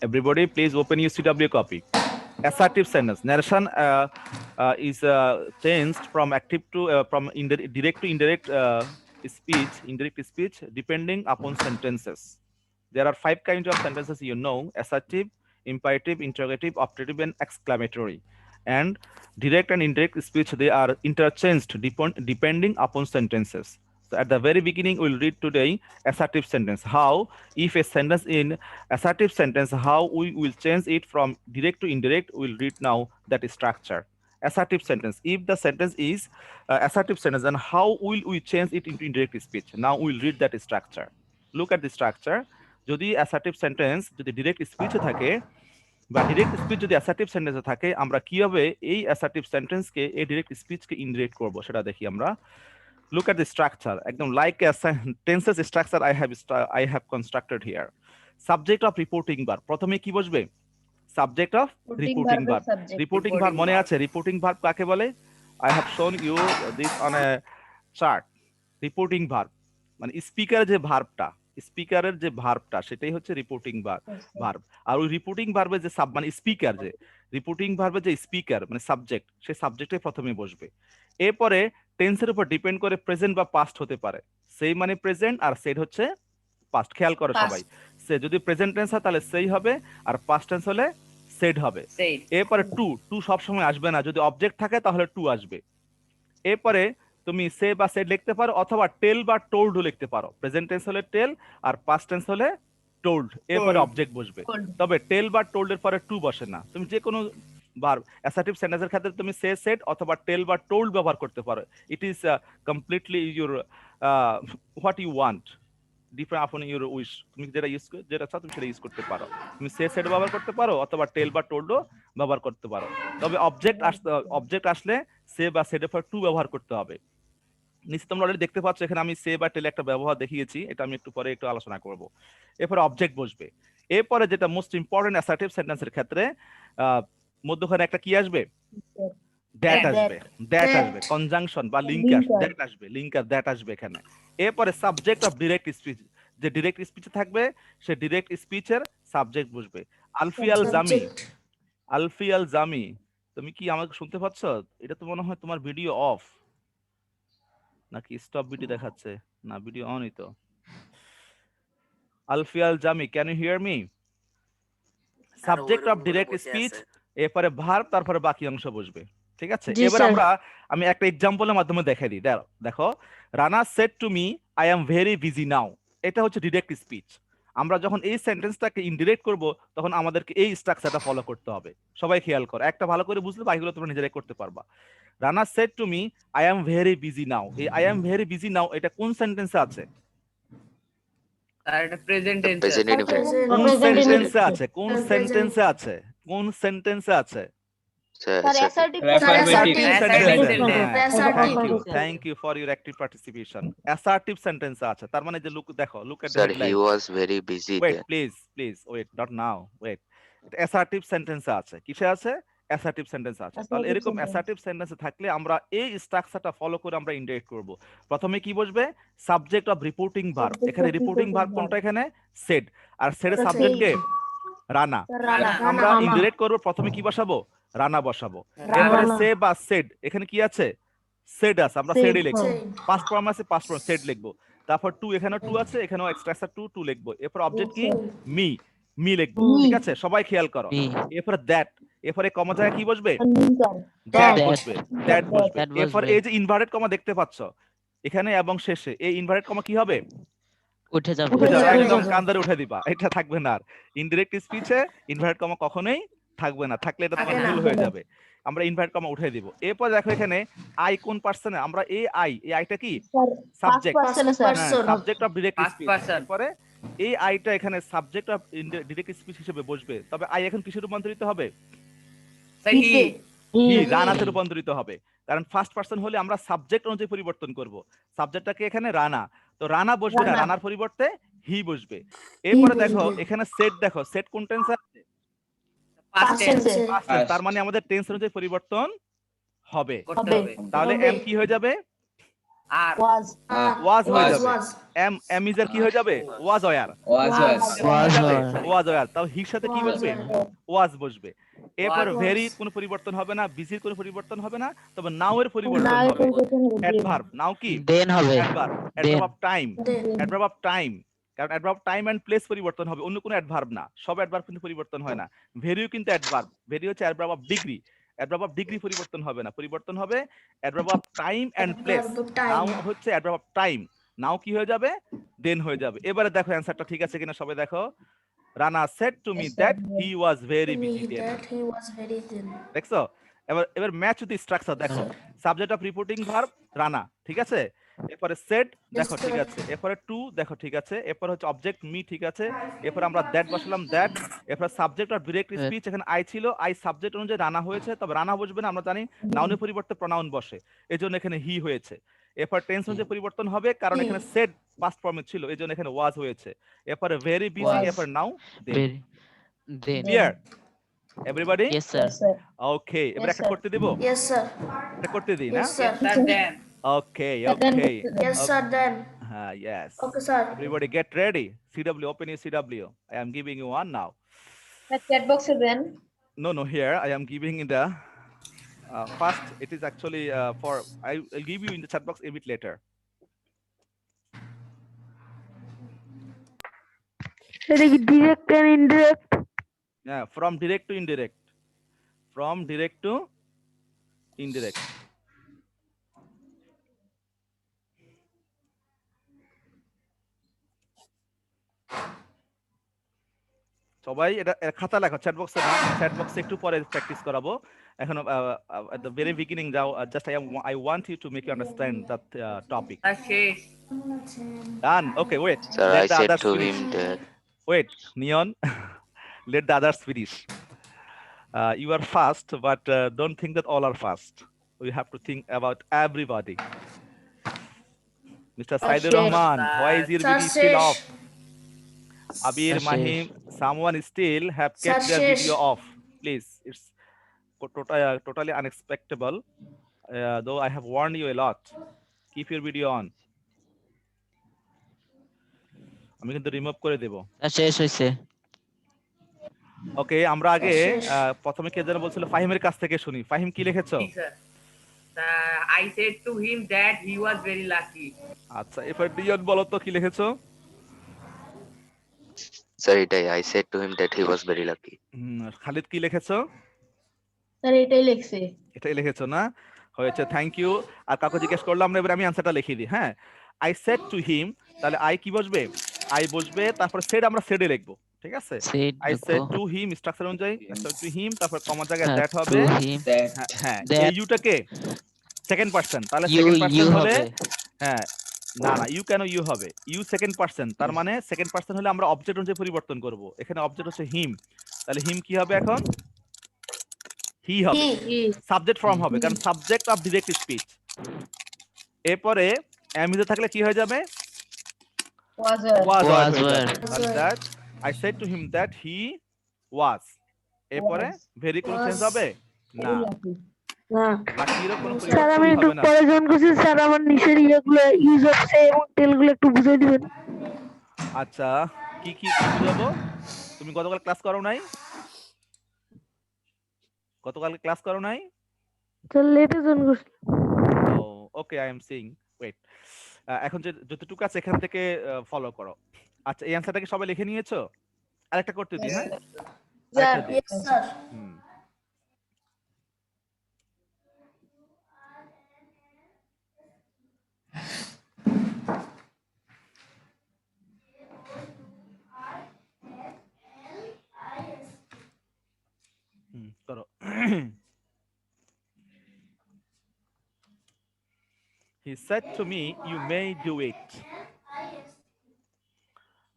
Everybody, please open your CW copy. Assertive sentence. Narration is changed from active to from direct to indirect speech. Indirect speech depending upon sentences. There are 5 kinds of sentences, you know: assertive, imperative, interrogative, optative, and exclamatory. And direct and indirect speech, they are interchanged depending upon sentences. So at the very beginning, we'll read today assertive sentence. How, if a sentence in assertive sentence, how we will change it from direct to indirect, we'll read now that structure. Assertive sentence, if the sentence is assertive sentence, then how will we change it into indirect speech? Now we'll read that structure. Look at the structure. যদি assertive sentence যদি direct স্পিচে থাকে বা direct speech যদি assertive সেন্টেন্সে থাকে, আমরা কিভাবে এই অ্যাসার্টিভ সেন্টেন্সকে এই ডিরেক্ট স্পিচকে ইনডিরেক্ট করব সেটা দেখি আমরা। লুক এট দ্য স্ট্রাকচার, একদম like tenses structure I have constructed here. Subject of reporting verb, প্রথমে কি বসবে? Subject of reporting verb. Reporting verb মনে আছে? রিপোর্টিং ভার্ব কাকে বলে? I have shown you this on a chart. Reporting verb মানে speaker যে ভার্বটা, স্পিকারের যে ভার্বটা সেটাই হচ্ছে রিপোর্টিং ভার্ব। আর ওই রিপোর্টিং ভার্বের যে মানে স্পিকার, যে রিপোর্টিং ভার্বের যে স্পিকার মানে সাবজেক্ট, সেই সাবজেক্টে প্রথমে বসবে। এরপরে টেন্সের উপর ডিপেন্ড করে প্রেজেন্ট বা পাস্ট হতে পারে। সেই মানে প্রেজেন্ট, আর সেড হচ্ছে পাস্ট। খেয়াল করো সবাই, সে যদি প্রেজেন্ট টেন্স হয় তাহলে সেই হবে, আর পাস্ট টেন্স হলে সেড হবে। এরপরে টু সবসময় আসবে না, যদি অবজেক্ট থাকে তাহলে টু আসবে। এরপরে তুমি সে বা সেড লিখতে পারো, অথবা টেল বা টোল্ড লিখতে পারো। প্রেজেন্ট টেন্স হলে টেল, আর পাস্ট টেন্স হলে টোল্ড, এরপরে অবজেক্ট বসবে। তবে টেল বা টোল্ড এর পরে টু বসে না। তুমি যে কোনো ভার্ব অ্যাসার্টিভ সেন্টেন্সের ক্ষেত্রে তুমি সে, সেড অথবা টেল বা টোল্ড ব্যবহার করতে পারো। It is completely your what you want, depend upon your wish. তুমি যেটা চাও তুমি সেটা ইউজ করতে পারো। তুমি সে, সেড ব্যবহার করতে পারো, অথবা টেল বা টোল্ডও ব্যবহার করতে পারো। তবে অবজেক্ট আসলে সে বা সেডের পর টু ব্যবহার করতে হবে। নিশ্চিত তোমরা অলরেডি দেখতে পাচ্ছ এখানে আমি সে বা টেল একটা ব্যবহার দেখিয়েছি, এটা আমি একটু পরে একটু আলোচনা করব। এরপরে অবজেক্ট বসবে। এরপরে যেটা মোস্ট ইম্পর্টেন্ট অ্যাসার্টিভ সেন্টেন্সের ক্ষেত্রে মধ্যখানে একটা কি আসবে? দ্যাট আসবে। দ্যাট আসবে, কনজাংশন বা লিঙ্কার, দ্যাট আসবে, লিঙ্কার দ্যাট আসবে এখানে। এরপরে সাবজেক্ট অফ ডিরেক্ট স্পিচ, যে ডিরেক্ট স্পিচে থাকবে সে ডিরেক্ট স্পিচের সাবজেক্ট বসবে। আলফিয়াল জামি, আলফিয়াল জামি, তুমি কি আমাকে শুনতে পাচ্ছ? এটা তো মনে হয় তোমার ভিডিও অফ, নাকি স্টপ ভিডিও দেখাচ্ছে? না, ভিডিও অনই তো। Alfiyal Jami, can you hear me? Subject of direct speech, এরপরে ভার্ব, তারপরে বাকি অংশ বসবে। ঠিক আছে, এবার আমি একটা এক্সাম্পলের মাধ্যমে দেখাই দিই। দেখো, Rana said to me I am very busy now, এটা হচ্ছে ডিরেক্ট স্পিচ। আমরা যখন এই সেন্টেন্সটাকে ইনডিরেক্ট করব তখন আমাদেরকে এই স্ট্রাকচারটা ফলো করতে হবে। সবাই খেয়াল করো, একটা ভালো করে বুঝলে বাকিগুলো তোমরা নিজেরাই করতে পারবা। Rana said to me I am very busy now, এই I am very busy now এটা কোন সেন্টেন্সে আছে? আর এটা প্রেজেন্ট টেন্স Present আছে। indefinite. কোন সেন্টেন্সে আছে? কোন সেন্টেন্সে আছে? কোন সেন্টেন্সে আছে? Sir, assertive. Assertive Assertive sentence. sentence. Thank you for your active participation. Assertive sentence আছে, তার মানে যে দেখো, look at the Sir, he headline. was very busy Wait, then. please wait, not now, wait. Assertive sentence আছে, কিসে আছে? Assertive sentence আছে। তাহলে এরকম অ্যাসার্টিভ সেন্টেন্সে থাকলে আমরা এই স্ট্রাকচারটা ফলো করে আমরা ইনডিরেক্ট করব। প্রথমে কি বসবে? Subject of reporting verb. এখানে রিপোর্টিং ভার্ব কোনটা? এখানে সেড, আর সেডের সাবজেক্ট কে? রানা। আমরা ইনডিরেক্ট করব, প্রথমে কি বসাবো? রানা বসাবো। এরপরে সে বা সেড, এখানে কি আছে? সেড আছে, আমরা সেডই লিখবো। পাস্ট ফর্ম আছে, পাস্ট ফর্ম সেড লিখবো। তারপর টু, এখানেও টু আছে, এখানেও এক্সট্রা টু লিখবো। এরপর অবজেক্ট কি? মি লিখবো। ঠিক আছে, সবাই খেয়াল করো। এরপর দ্যাট, এরপরে কমা জায়গায় কি বসবে? দ্যাট বসবে, দ্যাট বসবে। এরপর এই যে ইনভার্টেড কমা দেখতে পাচ্ছ এখানে এবং শেষে, এই ইনভার্টেড কমা কি হবে? উঠে যাবে, একদম কান্দারে উঠে দিবা, এটা থাকবে না আর। ইনডিরেক্ট স্পিচে ইনভার্টেড কমা কখনোই থাকবে না, থাকলে এটা তোমার ভুল হয়ে যাবে। আমরা ইনভার্ট কমা উঠে দিব। এরপর দেখো এখানে আই কোন পার্সনে? আমরা এই আইটা কি? Subject, subject of direct speech. এরপরে এই আইটা এখানে সাবজেক্ট অফ ডিরেক্ট স্পিচ হিসেবে বসবে। তবে আই এখন কিসে রূপান্তরিত হবে? হি, রানাতে রূপান্তরিত হবে। কারণ ফার্স্ট পারসন হলে আমরা সাবজেক্ট অনুযায়ী পরিবর্তন করব। সাবজেক্টটাকে এখানে রানা, তো রানা বসবে না, রানার পরিবর্তে হি বসবে। এরপরে দেখো এখানে সেট, দেখো সেট কোন টেন্সে আছে? Past tense. তার মানে আমাদের টেন্স অনুযায়ী পরিবর্তন হবে। তাহলে এম কি হয়ে যাবে? আর was ওয়াজ হয়ে Was. যাবে এম ইজ এর কি হয়ে যাবে ওয়াজ ওয়্যার Was. ঠিক আছে ওয়াজ ওয়্যার তাও হির সাথে কি বসবে ওয়াজ বসবে এরপর Was. ভেরি কোনো পরিবর্তন হবে না বিজির কোনো পরিবর্তন হবে না তবে নাও এর পরিবর্তন হবে অ্যাডভার্ব নাও কি দেন হবে adverb adverb of time adverb of time কারণ অ্যাডভার্ব টাইম এন্ড প্লেস পরিবর্তন হবে অন্য কোনো অ্যাডভার্ব না সব অ্যাডভার্ব কিন্তু পরিবর্তন হয় না ভেরিও কিন্তু অ্যাডভার্ব ভেরি হচ্ছে adverb of degree adverb of degree পরিবর্তন হবে না পরিবর্তন হবে adverb of time and place now হচ্ছে অ্যাডভার্ব অফ টাইম নাও কি হয়ে যাবে দেন হয়ে যাবে এবারে দেখো অ্যানসারটা ঠিক আছে কিনা সবাই দেখো Rana said to me that he was very busy then দেখছো এবার ম্যাচ উইথ স্ট্রাকচার দেখো subject of reporting verb Rana ঠিক আছে এরপরে সেড দেখো ঠিক আছে এরপরে টু দেখো ঠিক আছে এরপর হচ্ছে অবজেক্ট মি ঠিক আছে এরপর আমরা দ্যাট বসালাম দ্যাট এরপর সাবজেক্ট অফ ডিরেক্ট স্পিচ এখানে আই ছিল আই সাবজেক্ট অনুযায়ী রানা হয়েছে তবে রানা বসবে না আমরা জানি নাউনের পরিবর্তে প্রনাউন বসে এজন্য এখানে হি হয়েছে এরপর টেন্স অনুযায়ী পরিবর্তন হবে কারণ এখানে সেড পাস্ট ফর্মে ছিল এজন্য এখানে ওয়াজ হয়েছে এরপর ভেরি বিজি Was. এরপর now then clear everybody yes sir okay এবার একটা করতে দিব Yes, sir. একটা করতে দিই না sir then okay okay Yes, sir. Then. yes Okay, sir. everybody get ready CW open your CW I am giving you one now chat box then no here I am giving in the first it is actually for I'll give you in the chat box a bit later direct and indirect. yeah from direct to indirect from direct to indirect সবাই এটা খাতা লেখো chat বক্সে না chat বক্সে একটু পরে practice করাবো এখন at the very beginning যাও just I want you to make you understand that topic sir শেষ done okay wait Sir, let I the said others to finish. him that Wait Neon let the others finish you are fast but don't think that all are fast we have to think about everybody Mr. Saidur Rahman why is your Sir, video still Shesh. off Abir Sir, Mahim someone still have kept Sir, their Shesh. video off please it's totally unexpected though I have warned you a lot keep your video on আমি কিন্তু remove করে দেব শেষ হইছে ওকে আমরা আগে শেষ। প্রথমে কে যেন বলছিল ফাহিমের কাছ থেকে শুনি ফাহিম কি লিখেছো sir I said to him that he was very lucky আচ্ছা এরপর ডিয়ন বলো তো কি লিখেছো sir, I said to him that he was very lucky. Khalid কি লিখেছো স্যার এটাই লিখছে এটাই লিখেছো না হয়েছে থ্যাংক ইউ আর কাউকে জিজ্ঞেস করলাম না এবার আমি আনসারটা লিখে দিই হ্যাঁ আই সেড টু হিম তাহলে আই কি বসবে আই বসবে তারপর সেড আমরা সেডে লিখবো ঠিক আছে said I said to him structure অনুযায়ী টু হিম তারপর কমার জায়গায় দ্যাট হবে টু হিম That. হ্যাঁ That. এই ইউটাকে সেকেন্ড পারসন তাহলে ইউ সেকেন্ড ইউ পারসন হলে হবে হ্যাঁ না ইউ কেন ইউ হবে ইউ সেকেন্ড পারসন তার মানে সেকেন্ড পারসন হলে আমরা অবজেক্ট অনুযায়ী পরিবর্তন করব এখানে অবজেক্ট হচ্ছে হিম তাহলে হিম কি হবে এখন হি হবে সাবজেক্ট ফর্ম হবে কারণ সাবজেক্ট অফ ডিরেক্ট স্পিচ এরপরে এমিজে থাকলে কি হয়ে যাবে was was Was হয়ে were. যাবে। তাহলে that I said to him that he was এরপরে ভেরি কোনো চেঞ্জ হবে না না বাকিরও কোনো স্যার আমি পরিবর্তন একটু হবে না পরে জয়েন করছি স্যার আমার নিচের ইয়েগুলো ইউজ হচ্ছে এবং টেলগুলো একটু বুঝিয়ে দিবেন আচ্ছা কি কি বুঝাবো তুমি গতকাল ক্লাস করো নাই গতকাল ক্লাস করো নাই স্যার লেটে জয়েন করছি ও okay I am seeing wait এখন যে যতটুকু আছে এখান থেকে ফলো করো আচ্ছা এই অ্যানসারটা কি সবাই লিখে নিয়েছো আরেকটা করতে দিই হ্যাঁ আরেকটা দিই। Yes, sir. হুম। করো He said to me, you may do it.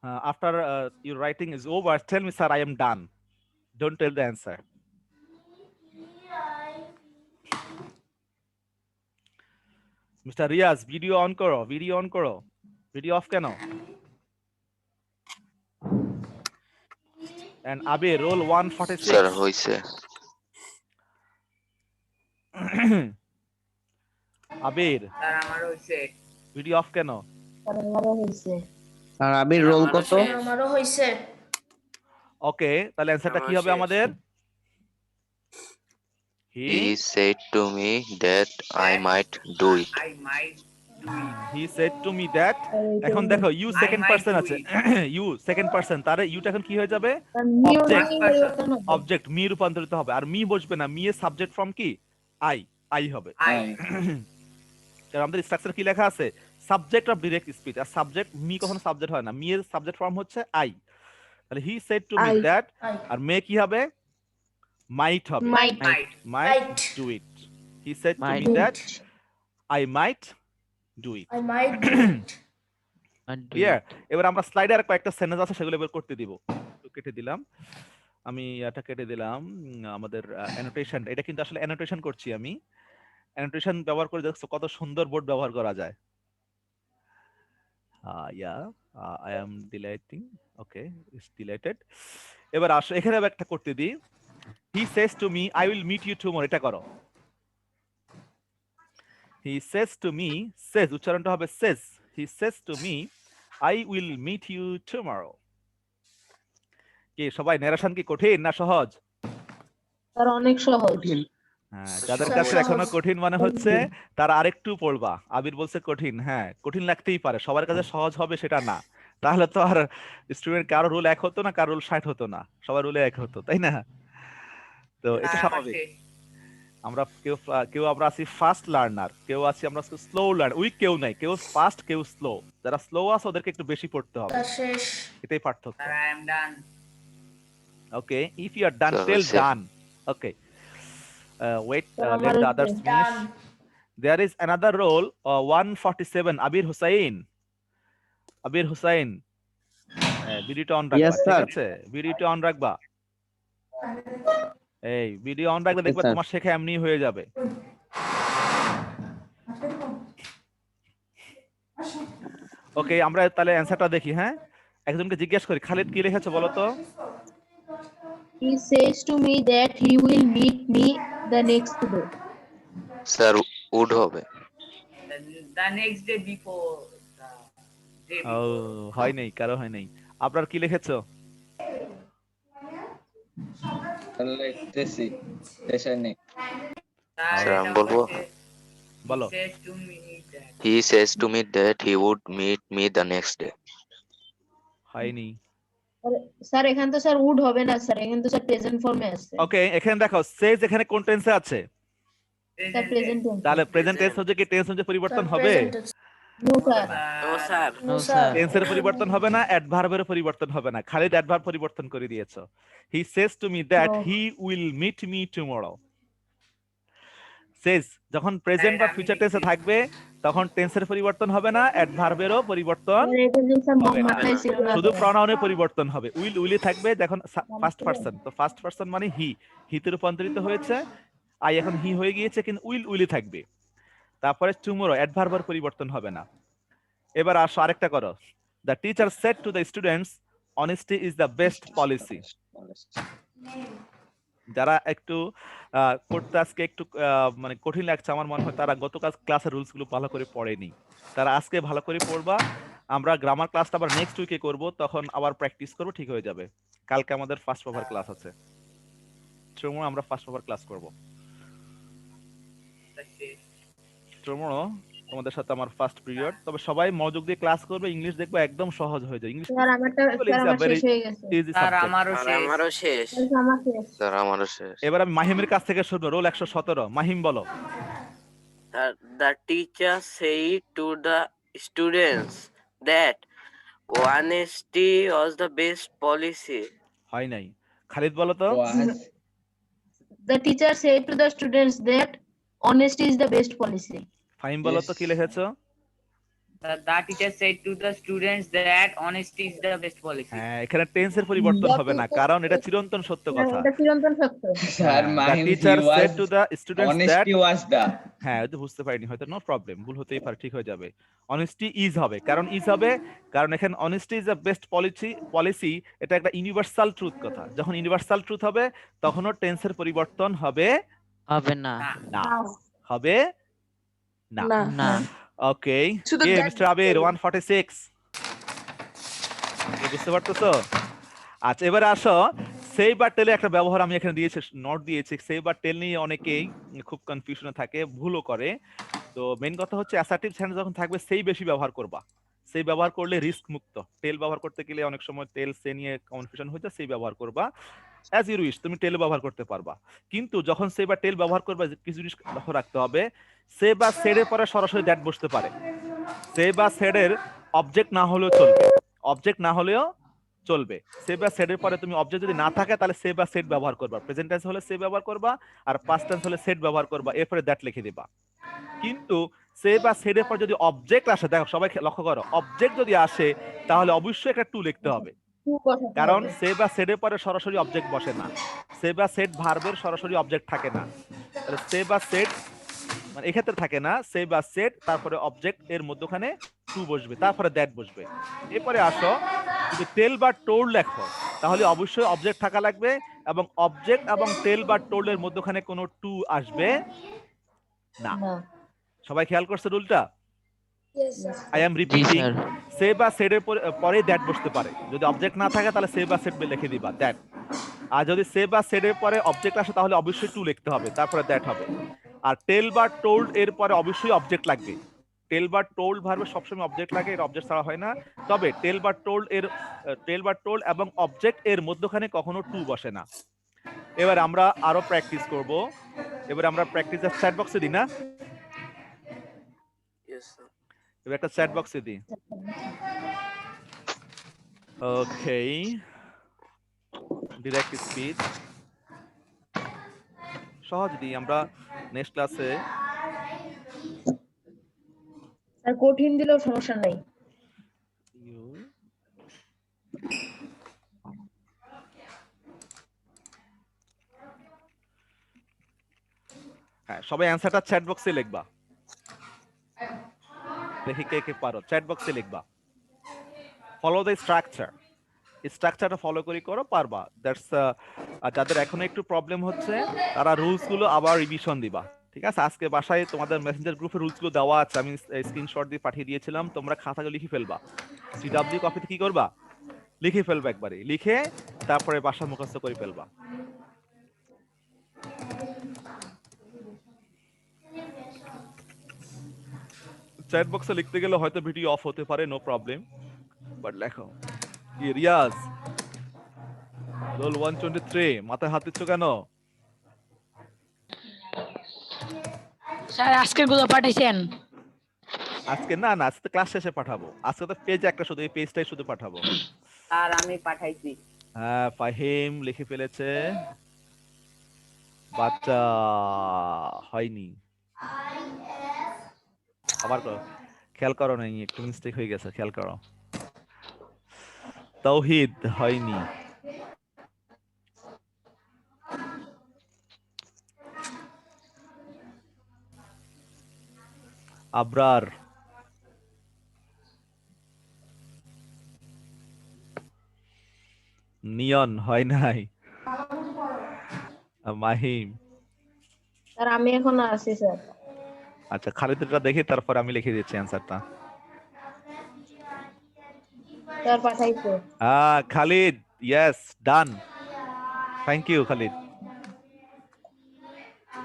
After your writing is over, tell me, sir, I am done. Don't tell the answer. Mr. Riaz, video on karo, video on karo. Video off keno. And Abe, roll 146. Sir, hoise. Abir, sir আমার হইছে video of কেন? Sir আমারও হয়েছে। আর আবির role আমারও কত? শেষ। আমারও হয়েছে। ওকে, তাহলে অ্যান্সারটা কি আমার হবে শেষ। আমাদের? He said to me that I might do it. I might do it. he said to me that, sir এটাই এখন দেখো you I second might person do আছে, it. ইউ সেকেন্ড পারসন, তারে ইউটা এখন কি হয়ে যাবে? Sir me Object. পরিবর্তন হবে। অবজেক্ট, মি রূপান্তরিত হবে। আর মি বসবে না, মি এর সাবজেক্ট ফর্ম কি? আই, আই হবে। I. কারণ আমাদের স্ট্রাকচার কি লেখা আছে? Subject of direct speech. আর সাবজেক্ট মি কখনো সাবজেক্ট হয় না, মি এর সাবজেক্ট ফর্ম হচ্ছে আই। তাহলে he said to me I. That, I আর মে কি হবে? মাইট হবে। Might. Might. Might Might. Do it. He said to me Might. That I might do it. I might do it. Clear? এবার আমরা স্লাইডে আর কয়েকটা sentence আছে সেগুলো এবার করতে দিব। একটু কেটে দিলাম, আমি এটা কেটে দিলাম। আমাদের অ্যানোটেশন, এটা কিন্তু আসলে অ্যানোটেশন করছি আমি। অ্যানোটেশন ব্যবহার করে দেখছো কত সুন্দর বোর্ড ব্যবহার করা যায়। I am delighting. Okay, it's delighted. এবার আসো এখানে আবার একটা করতে দিই। He says to me I will meet you tomorrow, এটা করো। He says to me, says উচ্চারণটা হবে says. He says to me I will meet you tomorrow. কি সবাই ন্যারেশন কি কঠিন না সহজ? স্যার অনেক সহজ। হ্যাঁ, যাদের সহজ। কাছে এখনো কঠিন মনে হচ্ছে তারা আরেকটু পড়বা। আবির বলছে কঠিন, হ্যাঁ কঠিন লাগতেই পারে, সবার কাছে সহজ হবে সেটা না। তাহলে তো আর স্টুডেন্ট কারো রুল এক হতো না, কারো রুল 60 হতো না, সবার রুলে এক হতো, তাই না? তো এটা আমার স্বাভাবিক। শেষ। আমরা কেউ আমরা আছি ফাস্ট লার্নার, কেউ আছি আমরা স্লো লার্নার। উইক কেউ নাই, কেউ ফাস্ট কেউ স্লো। যারা স্লো আছে ওদেরকে একটু বেশি পড়তে হবে, তার শেষ। এটাই পার্থক্য। Sir, I am done. Okay, if you are done, So, tell sir. done. Okay. Wait, Sir, let আমার the others finish. Done. There is another role, 147, Abir Hussain. Abir Hussain, ভিডিওটা অন রাখবা, Yes, ঠিক sir. আছে? ভিডিওটা on রাখবা। এই video on রাখলে Okay, দেখবে sir. তোমার শেখা এমনি হয়ে যাবে। ওকে, আমরা তাহলে অ্যানসারটা দেখি। হ্যাঁ, একজনকে জিজ্ঞেস করি, খালিদ কি লিখেছো বলো তো? He says to me that he will meet me the next day. Sir, would হবে। The next day before the day O before. হয় নাই, কারো হয় নাই। আপনার কি লিখেছো? লিখতেছি, শেষে নেই। Sir, Sir, আমি এটা বলবো? হচ্ছে, বলো। he says to me that. He says to me that he would meet me the next day. হয়নি। স্যার এখানে তো স্যার উড হবে না স্যার, এখানে তো স্যার প্রেজেন্ট ফর্মে আছে। ওকে, এখানে দেখো সেজ এখানে কোন টেন্সে আছে? Sir present tense. তাহলে প্রেজেন্ট টেন্স হচ্ছে কি টেন্স হচ্ছে পরিবর্তন হবে? No sir. No sir. No sir. টেন্সের পরিবর্তন হবে না, অ্যাডভার্বের পরিবর্তন হবে না। খালিদ অ্যাডভার্ব পরিবর্তন করে দিয়েছো। He says to me that Oh. He will meet me tomorrow. Says যখন প্রেজেন্ট বা আমি ফিউচার লিখছি। টেন্সে থাকবে তখন টেন্সের পরিবর্তন হবে না, অ্যাডভার্বেরও পরিবর্তন, স্যার এটা যে স্যার হবে না। মাথায় ছিল না। শুধু প্রনাউনের পরিবর্তন হবে। উইল উইলি থাকবে যখন ফার্স্ট পারসন, তো ফার্স্ট পারসন মানে হি, হিতে রূপান্তরিত হয়েছে, আই এখন হি হয়ে গিয়েছে, কিন্তু উইল উইলি থাকবে। তারপরে টুমরো, অ্যাডভার্বের পরিবর্তন হবে না। এবার আসো আরেকটা করো। The teacher said to the students honesty is the best policy. যারা একটু করতে আজকে একটু মানে কঠিন লাগছে আমার মনে হয়, তারা গতকাল ক্লাসের রুলস গুলো ভালো করে পড়েনি, তারা আজকে ভালো করে পড়বা। আমরা গ্রামার ক্লাসটা আবার নেক্সট উইকে করব, তখন আবার প্র্যাকটিস করব, ঠিক হয়ে যাবে। কালকে আমাদের ফার্স্ট পেপার ক্লাস আছে, টুমরো আমরা ফার্স্ট পেপার ক্লাস করব। The শেষ। টুমরো তোমাদের সাথে আমার ফার্স্ট পিরিয়ড, তবে সবাই মনোযোগ দিয়ে ক্লাস করবে, ইংলিশ দেখবে একদম সহজ হয়ে যায়। ইংলিশ স্যার আমারটা স্যার আমার শেষ হয়ে গেছে। Easy sir subject. আমারও আর শেষ। আমারও শেষ। স্যার আমার শেষ। Sir, আমারও শেষ। এবার আমি মাহিমের কাছ থেকে শুনবো, রোল 117। মাহিম বলো। The teacher said to the students that honesty was the best policy. হয় নাই, খালিদ বলো তো। The teacher said to the students that honesty is the best policy. Fahim বলো তো কি লিখেছো? The teacher said to the students that honesty is the best policy. হ্যাঁ, এখানে টেন্সের পরিবর্তন হবে না, কারণ এটা চিরন্তন সত্য কথা। এটা চিরন্তন সত্য। Sir The Mahim teacher said to the students that, honesty was the হ্যাঁ ওই তো বুঝতে পারিনি হয়তো, নো প্রবলেম, ভুল হতেই পারে, ঠিক হয়ে যাবে। অনেস্টি ইজ হবে, কারণ ইজ হবে কারণ এখানে honesty is the best policy, এটা একটা ইউনিভার্সাল ট্রুথ কথা। যখন ইউনিভার্সাল ট্রুথ হবে তখনও টেন্সের পরিবর্তন হবে হবে না। না, হবে না না না ওকে শুধু কে that মিস্টার আবির 146 বুঝতে পারতেছো আচ্ছা এবারে আসো সেই বা টেলে একটা ব্যবহার আমি এখানে দিয়েছি নোট দিয়েছি সেই বা টেল নিয়ে অনেকেই খুব কনফিউশনে থাকে ভুলও করে তো মেইন কথা হচ্ছে অ্যাসার্টিভ সেন্টেন্স যখন থাকবে সেই বেশি ব্যবহার করবা সেই ব্যবহার করলে রিস্ক মুক্ত টেল ব্যবহার করতে গেলে অনেক সময় টেল সে নিয়ে কনফিউশন হয়ে যায় সেই ব্যবহার করবা অ্যাজ ইউ উইশ তুমি টেল ব্যবহার করতে পারবা কিন্তু যখন সে বা টেল ব্যবহার করবা কিছু জিনিস লক্ষ্য রাখতে হবে সে বা সেডের পরে সরাসরি দ্যাট বসতে পারে সে বা সেডের অবজেক্ট না হলেও চলবে অবজেক্ট না হলেও চলবে সে বা সেডের পরে তুমি অবজেক্ট যদি না থাকে তাহলে সে বা সেট ব্যবহার করবা প্রেজেন্ট টেন্স হলে সে ব্যবহার করবা আর পাস্ট টেন্স হলে সেট ব্যবহার করবা এরপরে দ্যাট লিখে দিবা কিন্তু সে বা সেডের পর যদি অবজেক্ট আসে দেখো সবাই লক্ষ্য করো অবজেক্ট যদি আসে তাহলে অবশ্যই একটা টু লিখতে হবে কারণ সে বা সেডের পরে সরাসরি অবজেক্ট বসে না সে বা সেট ভার্বের সরাসরি অবজেক্ট থাকে না তাহলে সে বা সেট মানে এক্ষেত্রে থাকে না সে বা সেট তারপরে অবজেক্ট এর মধ্যখানে টু বসবে তারপরে দ্যাট বসবে এরপরে আসো যদি টেল বা টোল্ড লেখো তাহলে অবশ্যই অবজেক্ট থাকা লাগবে এবং অবজেক্ট এবং টেল বা টোল্ড এর মধ্যখানে কোনো টু আসবে না সবাই খেয়াল করছে রুলটা আই এম জি রিপিটিং স্যার সে বা সেডের পরে দ্যাট বসতে পারে যদি অবজেক্ট না থাকে তাহলে সে বা সেট লিখে দিবা দ্যাট আর যদি সে বা সেডের পরে অবজেক্ট আসে তাহলে অবশ্যই টু লিখতে হবে তারপরে দ্যাট হবে আর টেল বা টোল্ড এর পরে অবশ্যই অবজেক্ট লাগবে টেল বা টোল্ড ভার্বে সবসময় অবজেক্ট লাগে এর অবজেক্ট ছাড়া হয় না তবে টেল বা টোল্ড এবং অবজেক্ট এর মধ্যখানে কখনো টু বসে না এবার আমরা আরো প্র্যাকটিস করব এবার আমরা প্র্যাকটিসের চ্যাট বক্সে দিই না Yes, sir. এবার একটা চ্যাট বক্সে দিই ওকে ডিরেক্ট স্পিচ সহজ দিই আমরা নেক্সট ক্লাসে আর কঠিন দিলেও সমস্যা নাই হ্যাঁ সবাই অ্যানসারটা চ্যাট বক্সে লিখবা দেখি কে কে পারো চ্যাট বক্সে লিখবা ফলো দ্য স্ট্রাকচারটা ফলো করে করো পারবা দ্যাটস যাদের এখনো একটু প্রবলেম হচ্ছে তারা রুলস গুলো আবার রিভিশন দিবা ঠিক আছে আজকে বাসায় তোমাদের মেসেঞ্জার গ্রুপে রুলস গুলো দেওয়া আছে আমি স্ক্রিনশট দিয়ে পাঠিয়ে দিয়েছিলাম তোমরা খাতাতে লিখে ফেলবা সিডব্লিউ কপিতে কি করবা লিখে ফেলবা একবারে লিখে তারপরে বাসা মুখস্থ করে ফেলবা চ্যাট বক্সে লিখতে গেলে হয়তো ভিডিও অফ হতে পারে নো প্রবলেম বাট লেখো কি রিয়াজ রোল 123 মাথায় হাত দিচ্ছ কেন স্যার আজকের গুলো পাঠাইছেন আজকে না না আজকে ক্লাস শেষে পাঠাবো আজকে তো পেজ একটা শুধু এই পেজটাই শুধু পাঠাবো আর আমি পাঠাইছি হ্যাঁ ফাহিম লিখে ফেলেছে বাচ্চা হয়নি আবার করো খেয়াল করো নাই একটু মিস্টেক হয়ে গেছে খেয়াল করো তাওহীদ হয়নি আবরার নিয়ন হয় নাই মাহিম স্যার আমি এখন আছি স্যার আচ্ছা খালিদেরটা দেখি তারপর আমি লিখে দিচ্ছি অ্যানসারটা স্যার পাঠাইছে Khalid yes done thank you Khalid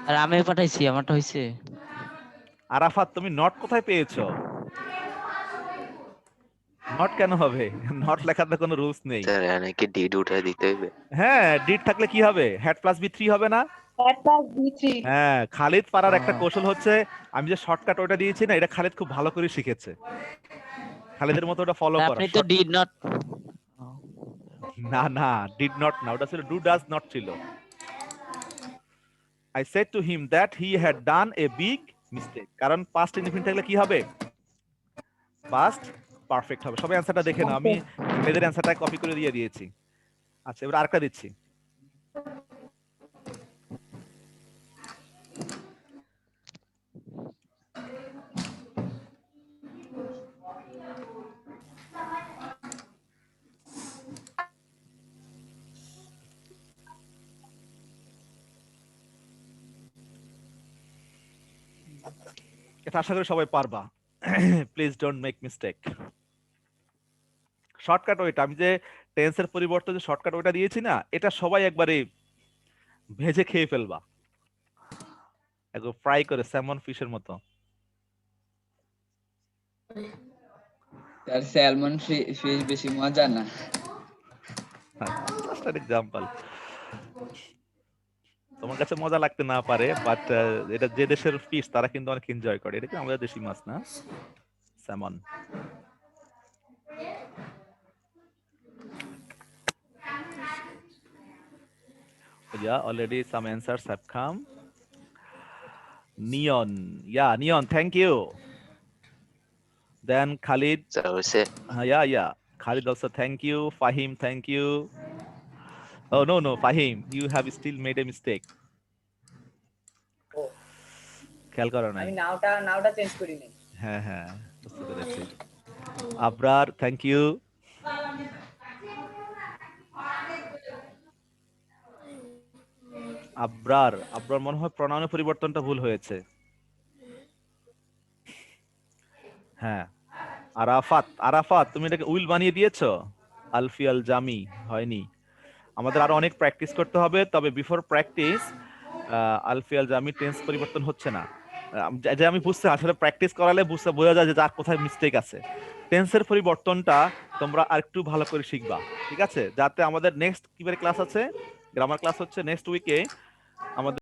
আর আমি পাঠাইছি আমারটা হইছে আরাফাত তুমি নট কোথায় পেয়েছো নট কেন হবে নট লেখার তো কোনো রুলস নেই স্যার এনাকে ডিড উঠে দিতে হবে হ্যাঁ ডিড থাকলে কি হবে হেড প্লাস বি 3 হবে না হ্যাঁ খালিদ পারার একটা কৌশল হচ্ছে আমি যে শর্টকাট ওটা দিয়েছি না এটা খালিদ খুব ভালো করে শিখেছে খালিদের মতো ওটা ফলো করো আপনি তো ডিড নট না না ডিড নট না ওটা ছিল ডু ডাজ নট ছিল I said to him that he had done a big mistake কারণ past indefinite থাকলে কি হবে past পারফেক্ট হবে সবাই অ্যানসারটা দেখে নাও আমি এদের অ্যানসারটা কপি করে দিয়ে দিয়েছি আচ্ছা এবার আরেকটা দিচ্ছি এটা আশা করি সবাই পারবা। Please don't make mistake. Shortcut ওইটা, আমি যে টেন্সের পরিবর্তে যে শর্টকাট ওইটা দিয়েছি না, এটা সবাই একবারে ভেজে খেয়ে ফেলবা, একদম ফ্রাই করে স্যামন ফিশের মতো। তার স্যালমন ফিশ বেশি মজা না। Just an example. তোমার কাছে মজা লাগতে না পারে, বাট এটা যে দেশের ফিশ তারা কিন্তু অনেক এনজয় করে। এটা কি আমাদের দেশি মাছ না, salmon. Yeah, already some answers have come. Neon, yeah, Neon, thank you. Then Khalid, So say yeah, Khalid also thank you. Fahim, thank you. Oh no, Fahim, you have still made a mistake. ও, খেয়াল করো নাই? আমি নাওটা change করি নাই। হ্যাঁ, বুঝতে পেরেছি। Abrar, thank you. Abrar মনে হয় প্রনাউনের পরিবর্তনটা ভুল হয়েছে। হ্যাঁ, আরাফাত তুমি এটাকে উইল বানিয়ে দিয়েছো, আলফিয়াল জামি হয়নি। আমাদের আরো অনেক প্র্যাকটিস করতে হবে, তবে বিফোর প্র্যাকটিস আলফিয়াল জামি টেন্স পরিবর্তন হচ্ছে না। যে আমি বুঝতে আসলে প্র্যাকটিস করালে বোঝা যায় যে যার কোথায় মিস্টেক আছে। টেন্সের পরিবর্তনটা তোমরা আরেকটু ভালো করে শিখবা, ঠিক আছে? যাতে আমাদের নেক্সট কিভাবে ক্লাস আছে, গ্রামার ক্লাস হচ্ছে নেক্সট উইকে আমাদের